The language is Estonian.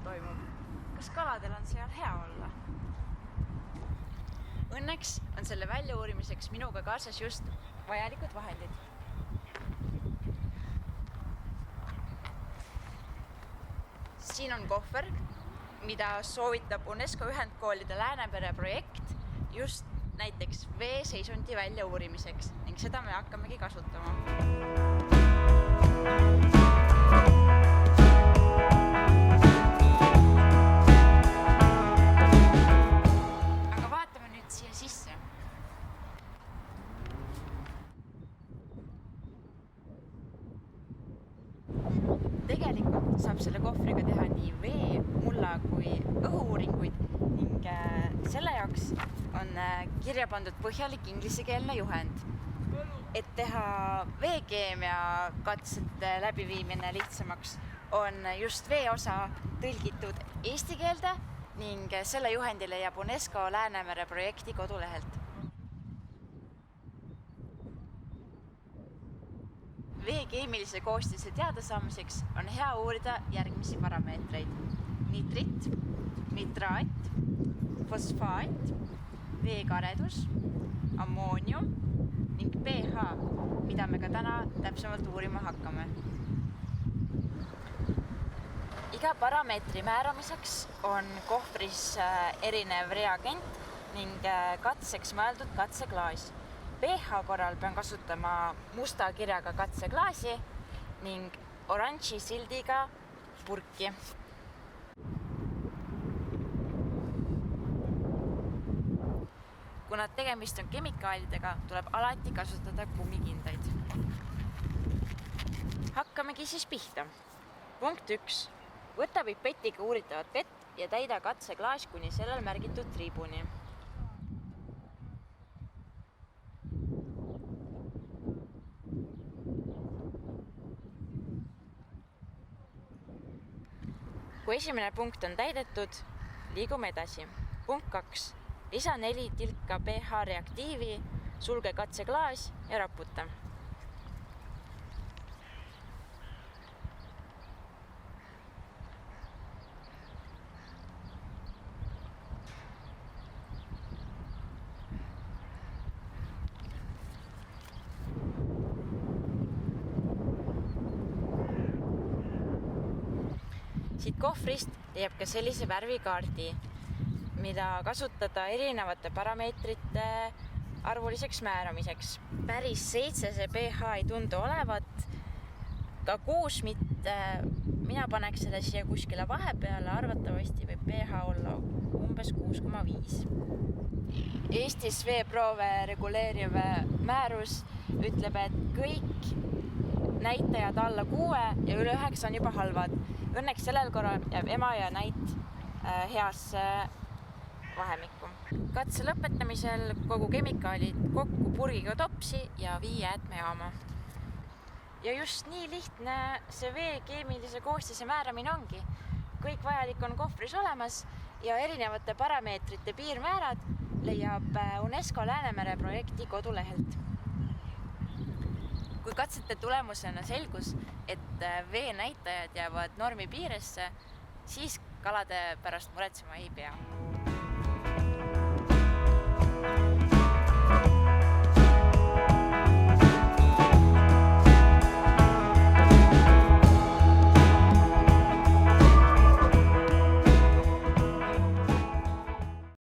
toimub. Kas kaladel on seal hea olla? Õnneks on selle väljauurimiseks minuga kaasas just vajalikud vahendid. Siin on kohver, mida soovitab UNESCO Ühendkoolide Läänemere projekt just näiteks veeseisundi väljauurimiseks ning seda me hakkamegi kasutama. Aga vaatame nüüd siia sisse. Tegelikult saab selle kohvriga teha nii vee, mulla kui õhu-uuringuid ning selle jaoks on kirja pandud põhjalik ingliskeelne juhend. Et teha veekeemia katsete läbiviimine lihtsamaks, on just vee osa tõlgitud eesti keelde ning selle juhendi leiab UNESCO Läänemere projekti kodulehelt. Vee keemilise koostise teadasaamiseks on hea uurida järgmisi parameetreid. Nitrit, nitraat, fosfaat, veekaredus, ammoonium ning pH, mida me ka täna täpsemalt uurima hakkame. Iga parameetri määramiseks on kohvris erinev reagent ning katseks mõeldud katseklaas. pH korral pean kasutama musta kirjaga katseklaasi ning oranži sildiga purki. Kuna tegemist on kemikaalidega, tuleb alati kasutada kummikindaid. Hakkamegi siis pihta. Punkt 1. Võta pipetiga uuritavat vett ja täida katseklaas kuni sellel märgitud triibuni. Kui esimene punkt on täidetud, liigume edasi. Punkt 2. Lisa 4 tilka pH reaktiivi, sulge katseklaas ja raputa. Siit kohvrist leiab ka sellise värvikaardi, mida kasutada erinevate parameetrite arvuliseks määramiseks. Päris 7 see pH ei tundu olevat, ka 6 mitte. Mina paneks selle siia kuskile vahepeale, arvatavasti võib pH olla umbes 6,5. Eestis veeproove reguleeriv määrus ütleb, et kõik näitajad alla 6 ja üle 9 on juba halvad. Õnneks sellel korral jääb ema ja näit heasse vahemikku. Katse lõpetamisel kogu kemikaalid kokku purgiga topsi ja vii jäätmejaama. Ja just nii lihtne see vee keemilise koostise määramine ongi. Kõik vajalik on kohvris olemas ja erinevate parameetrite piirmäärad leiab UNESCO Läänemere projekti kodulehelt. Kui katsete tulemusena selgus, et vee näitajad jäävad normi piiresse, siis kalade pärast muretsema ei pea.